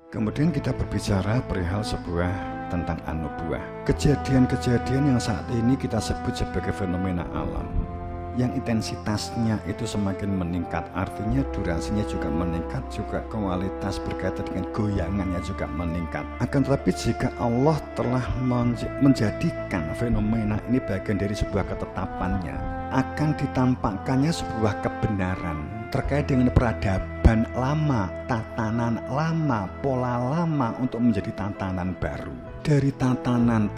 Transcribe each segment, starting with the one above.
Kemudian kita berbicara perihal sebuah tentang anubuah. Kejadian-kejadian yang saat ini kita sebut sebagai fenomena alam, yang intensitasnya itu semakin meningkat, artinya durasinya juga meningkat, juga kualitas berkaitan dengan goyangannya juga meningkat. Akan tetapi jika Allah telah menjadikan fenomena ini bagian dari sebuah ketetapannya, akan ditampakkannya sebuah kebenaran terkait dengan peradaban lama, tatanan lama, pola lama untuk menjadi tatanan baru. Dari tatanan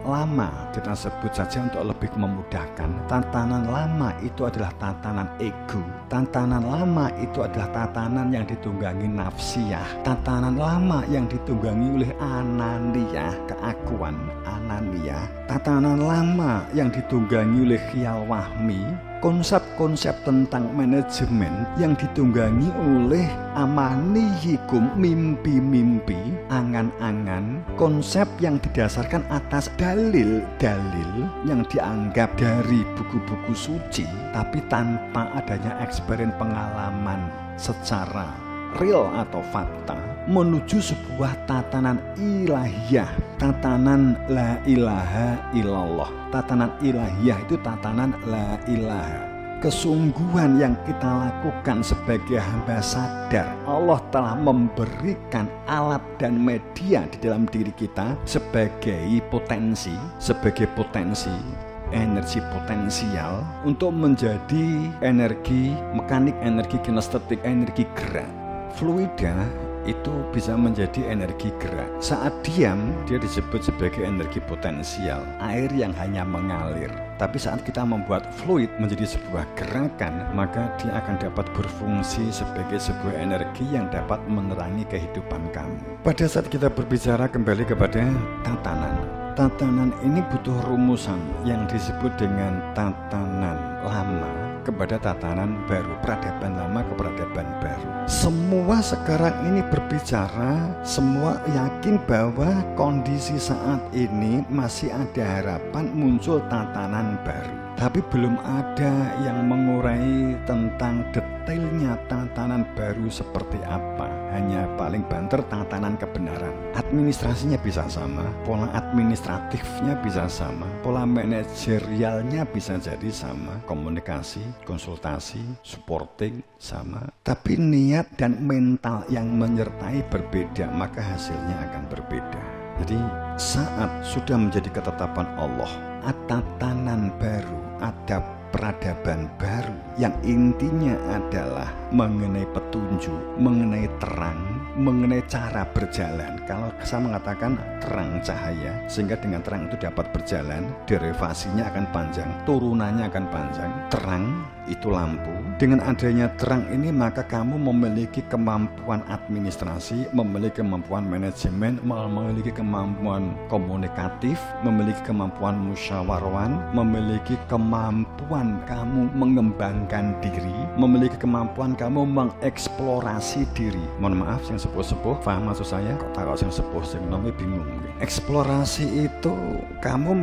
lama, kita sebut saja untuk lebih memudahkan, tatanan lama itu adalah tatanan ego. Tatanan lama itu adalah tatanan yang ditunggangi nafsiyah. Tatanan lama yang ditunggangi oleh ananiyah, keakuan, ananiyah. Tatanan lama yang ditunggangi oleh khiyal wahmi, konsep-konsep tentang manajemen yang ditunggangi oleh amaniyikum, mimpi-mimpi, angan-angan, konsep yang didasarkan atas dalil-dalil yang dianggap dari buku-buku suci, tapi tanpa adanya experience pengalaman secara real atau fakta, menuju sebuah tatanan ilahiyah, tatanan la ilaha illallah. Tatanan ilahiyah itu tatanan la ilaha, kesungguhan yang kita lakukan sebagai hamba sadar. Allah telah memberikan alat dan media di dalam diri kita sebagai potensi, energi potensial untuk menjadi energi mekanik, energi kinestetik, energi gerak. Fluida itu bisa menjadi energi gerak. Saat diam, dia disebut sebagai energi potensial, air yang hanya mengalir. Tapi saat kita membuat fluid menjadi sebuah gerakan, maka dia akan dapat berfungsi sebagai sebuah energi yang dapat menerangi kehidupan kamu. Pada saat kita berbicara kembali kepada tatanan ini butuh rumusan yang disebut dengan tatanan lama kepada tatanan baru, peradaban lama ke peradaban baru. Semua sekarang ini berbicara, semua yakin bahwa kondisi saat ini masih ada harapan muncul tatanan baru. Tapi belum ada yang mengurai tentang detailnya tatanan baru seperti apa. Hanya paling banter tatanan kebenaran. Administrasinya bisa sama, pola administratifnya bisa sama, pola manajerialnya bisa jadi sama, komunikasi, konsultasi, supporting sama. Tapi niat dan mental yang menyertai berbeda, maka hasilnya akan berbeda. Jadi saat sudah menjadi ketetapan Allah, ada tatanan baru, ada peradaban baru yang intinya adalah mengenai petunjuk, mengenai terang, mengenai cara berjalan. Kalau saya mengatakan terang cahaya, sehingga dengan terang itu dapat berjalan, derivasinya akan panjang, turunannya akan panjang. Terang itu lampu. Dengan adanya terang ini maka kamu memiliki kemampuan administrasi, memiliki kemampuan manajemen, memiliki kemampuan komunikatif, memiliki kemampuan musyawarwan, memiliki kemampuan kamu mengembangkan diri, memiliki kemampuan kamu mengeksplorasi diri. Mohon maaf yang sepuh-sepuh, paham maksud saya? Kok taruh yang sepuh, yang namanya bingung. Eksplorasi itu kamu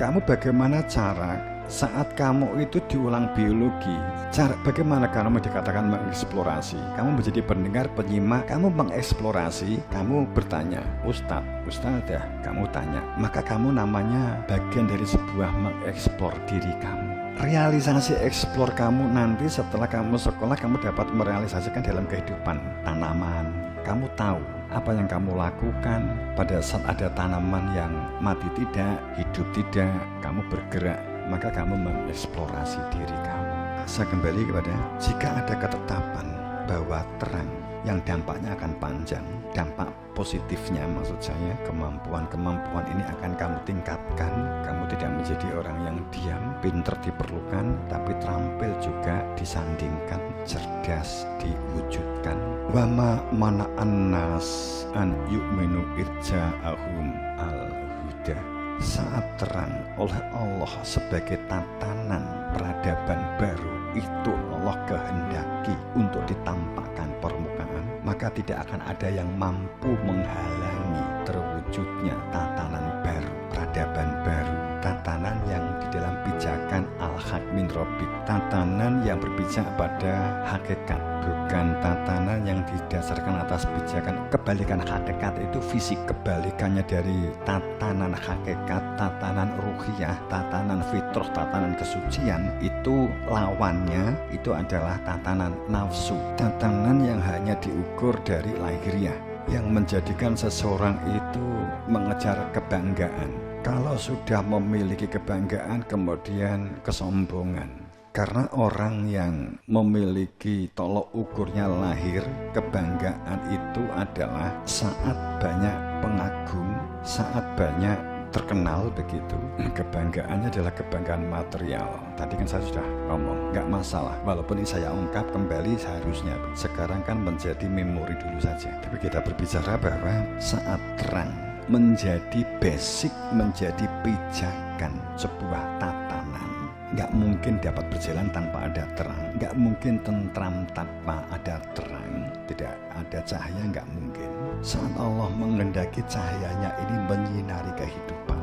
kamu bagaimana cara saat kamu itu diulang biologi, cara bagaimana kamu dikatakan mengeksplorasi? Kamu menjadi pendengar, penyimak, kamu mengeksplorasi, kamu bertanya, Ustadz ya, kamu tanya, maka kamu namanya bagian dari sebuah mengeksplor diri kamu. Realisasi eksplor kamu nanti setelah kamu sekolah, kamu dapat merealisasikan dalam kehidupan tanaman. Kamu tahu apa yang kamu lakukan pada saat ada tanaman yang mati tidak, hidup tidak, kamu bergerak, maka kamu mengeksplorasi diri kamu. Saya kembali kepada, jika ada ketetapan bahwa terang yang dampaknya akan panjang, dampak positifnya maksud saya, kemampuan ini akan kamu tingkatkan. Kamu tidak menjadi orang yang diam, pinter diperlukan, tapi terampil juga disandingkan, cerdas diwujudkan. Wama mana'an nas an yu'minu irja'ahum al-huda. Saat terang oleh Allah sebagai tatanan peradaban baru, itu Allah kehendaki untuk ditampakkan permukaan, maka tidak akan ada yang mampu menghalangi terwujudnya tatanan baru, peradaban baru, tatanan yang di dalam pijakan al-haq min rabbik, tatanan yang berpijak pada hakikat, bukan tatanan yang didasarkan atas pijakan. Kebalikan hakikat itu fisik, kebalikannya dari tatanan hakikat, tatanan ruhiyah, tatanan fitrah, tatanan kesucian, itu lawannya itu adalah tatanan nafsu, tatanan yang hanya diukur dari lahiriah, yang menjadikan seseorang itu mengejar kebanggaan. Kalau sudah memiliki kebanggaan, kemudian kesombongan. Karena orang yang memiliki tolok ukurnya lahir, kebanggaan itu adalah saat banyak pengagum, saat banyak terkenal begitu. Kebanggaannya adalah kebanggaan material. Tadi kan saya sudah ngomong, nggak masalah. Walaupun ini saya ungkap kembali seharusnya. Sekarang kan menjadi memori dulu saja. Tapi kita berbicara bahwa saat terang menjadi basic, menjadi pijakan sebuah tatanan. Nggak mungkin dapat berjalan tanpa ada terang. Nggak mungkin tentram tanpa ada terang. Tidak ada cahaya, nggak mungkin. Saat Allah menghendaki cahayanya ini menyinari kehidupan,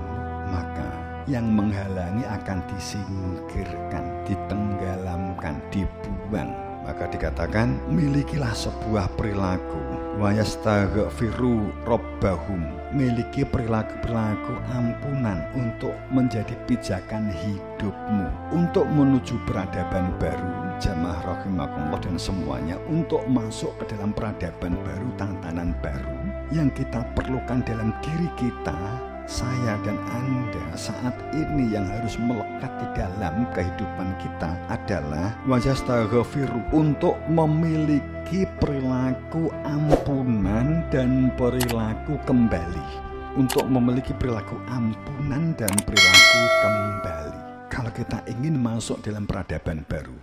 maka yang menghalangi akan disingkirkan, ditenggelamkan, dibuang. Maka dikatakan, milikilah sebuah perilaku, wa yastaghfiru rabbahum, miliki perilaku-perilaku ampunan untuk menjadi pijakan hidupmu, untuk menuju peradaban baru. Jamaah rahimakumullah dan semuanya, untuk masuk ke dalam peradaban baru, tatanan baru yang kita perlukan dalam diri kita. Saya dan Anda saat ini yang harus melekat di dalam kehidupan kita adalah wajastaghfiru, untuk memiliki perilaku ampunan dan perilaku kembali, untuk memiliki perilaku ampunan dan perilaku kembali. Kalau kita ingin masuk dalam peradaban baru,